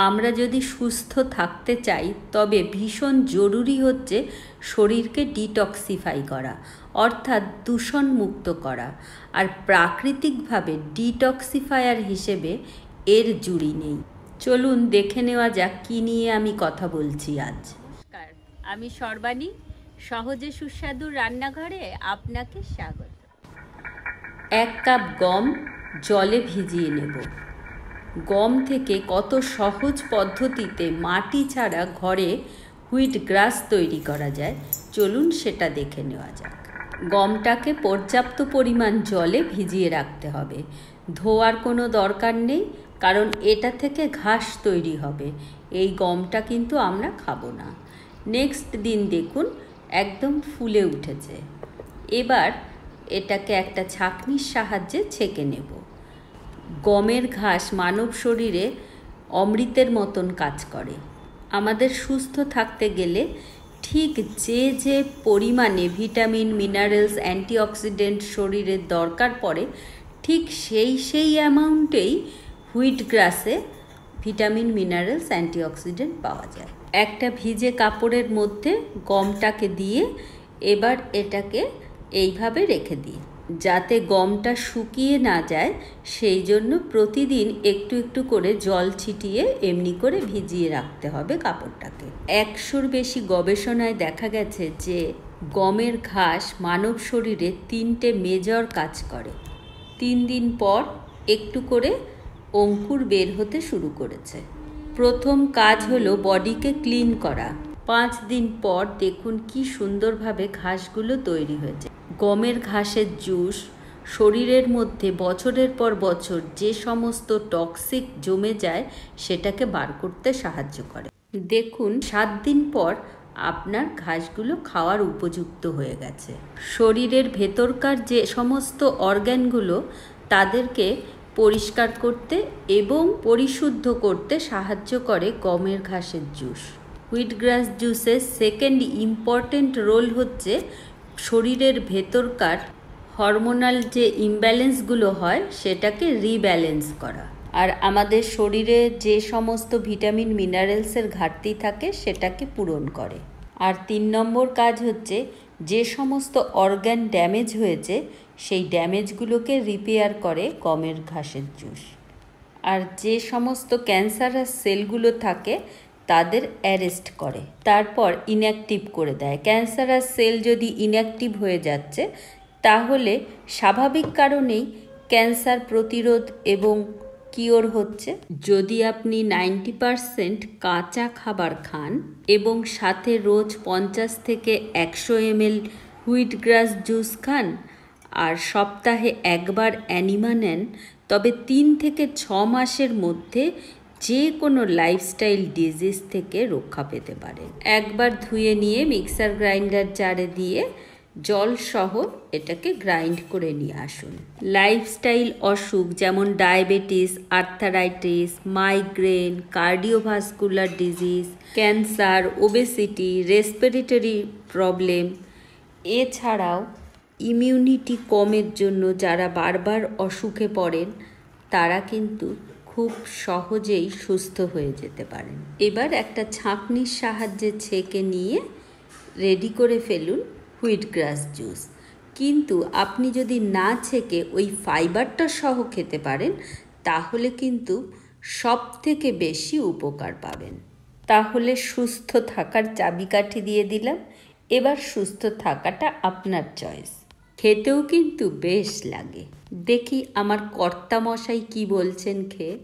আমরা যদি সুস্থ থাকতে চাই তবে ভীষণ জরুরি হচ্ছে শরীরকে ডিটক্সিফাই করা, অর্থাৎ দূষণমুক্ত করা। আর প্রাকৃতিকভাবে ডিটক্সিফায়ার হিসেবে এর জুড়ি নেই। চলুন দেখে নেওয়া যাক কী নিয়ে আমি কথা বলছি আজ। নমস্কার, আমি সর্বাণী, সহজে সুস্বাদু রান্নাঘরে আপনাকে স্বাগত। 1 কাপ গম জলে ভিজিয়ে নেব। গম থেকে কত সহজ পদ্ধতিতে মাটি ছাড়া ঘরে হুইট গ্রাস তৈরি করা যায়, চলুন সেটা দেখে নেওয়া যাক। গমটাকে পর্যাপ্ত পরিমাণ জলে ভিজিয়ে রাখতে হবে। ধোয়ার কোনো দরকার নেই, কারণ এটা থেকে ঘাস তৈরি হবে। এই গমটা কিন্তু আমরা খাবো না। নেক্সট দিন দেখুন একদম ফুলে উঠেছে। এবার এটাকে একটা ছাঁকনির সাহায্যে ছেঁকে নেব। গমের ঘাস মানব শরীরে অমৃতের মতন কাজ করে। আমাদের সুস্থ থাকতে গেলে ঠিক যে পরিমাণে ভিটামিন, মিনারেলস, অ্যান্টিঅক্সিডেন্ট শরীরের দরকার পড়ে, ঠিক সেই অ্যামাউন্টেই হুইট গ্রাসে ভিটামিন, মিনারেলস, অ্যান্টিঅক্সিডেন্ট পাওয়া যায়। একটা ভিজে কাপড়ের মধ্যে গমটাকে দিয়ে এবার এটাকে এইভাবে রেখে দিই, যাতে গমটা শুকিয়ে না যায়। সেই জন্য প্রতিদিন একটু একটু করে জল ছিটিয়ে এমনি করে ভিজিয়ে রাখতে হবে কাপড়টাকে। 100-র বেশি গবেষণায় দেখা গেছে যে গমের ঘাস মানব শরীরে 3টে মেজর কাজ করে। 3 দিন পর একটু করে অঙ্কুর বের হতে শুরু করেছে। প্রথম কাজ হলো বডিকে ক্লিন করা। 5 দিন পর দেখুন কি সুন্দরভাবে ঘাসগুলো তৈরি হয়েছে। গমের ঘাসের জুস শরীরের মধ্যে বছরের পর বছর যে সমস্ত টক্সিক জমে যায় সেটাকে বার করতে সাহায্য করে। দেখুন 7 দিন পর আপনার ঘাসগুলো খাওয়ার উপযুক্ত হয়ে গেছে। শরীরের ভেতরকার যে সমস্ত অর্গ্যানগুলো তাদেরকে পরিষ্কার করতে এবং পরিশুদ্ধ করতে সাহায্য করে গমের ঘাসের জুস। হুইটগ্রাস জুসের সেকেন্ড ইম্পর্টেন্ট রোল হচ্ছে শরীরের ভেতরকার হরমোনাল যে ইমব্যালেন্সগুলো হয় সেটাকে রিব্যালেন্স করা, আর আমাদের শরীরে যে সমস্ত ভিটামিন, মিনারেলসের ঘাটতি থাকে সেটাকে পূরণ করে। আর 3 নম্বর কাজ হচ্ছে যে সমস্ত অর্গান ড্যামেজ হয়েছে সেই ড্যামেজগুলোকে রিপেয়ার করে গমের ঘাসের জুস। আর যে সমস্ত ক্যান্সারাস সেলগুলো থাকে তাদের অ্যারেস্ট করে, তারপর ইনঅ্যাক্টিভ করে দেয়। ক্যান্সারাস সেল যদি ইনঅ্যাক্টিভ হয়ে যাচ্ছে তাহলে স্বাভাবিক কারণেই ক্যান্সার প্রতিরোধ এবং কিওর হচ্ছে। যদি আপনি 90% কাঁচা খাবার খান এবং সাথে রোজ 50 থেকে 100 ml হুইটগ্রাস জুস খান আর সপ্তাহে একবার অ্যানিমা নেন, তবে 3 থেকে 6 মাসের মধ্যে যে কোনো লাইফস্টাইল ডিজিজ থেকে রক্ষা পেতে পারেন। একবার ধুয়ে নিয়ে মিক্সার গ্রাইন্ডার জারে দিয়ে জল সহ এটাকে গ্রাইন্ড করে নিয়ে আসুন। লাইফস্টাইল অসুখ যেমন diabetes, arthritis, migraine, cardiovascular disease, cancer, obesity, respiratory problem, এছাড়াও ইমিউনিটি কমের জন্য যারা বারবার অসুখে পড়েন তারা কিন্তু খুব সহজেই সুস্থ হয়ে যেতে পারেন। এবার একটা ছাঁকনির সাহায্যে ছেঁকে নিয়ে রেডি করে ফেলুন হুইটগ্রাস জুস। কিন্তু আপনি যদি না ছেঁকে ওই ফাইবারটা সহ খেতে পারেন তাহলে কিন্তু সব থেকে বেশি উপকার পাবেন। তাহলে সুস্থ থাকার চাবিকাঠি দিয়ে দিলাম। এবার সুস্থ থাকাটা আপনার চয়েস। খেতেও কিন্তু বেশ লাগে। দেখি আমার কর্তামশাই কি বলছেন খেয়ে।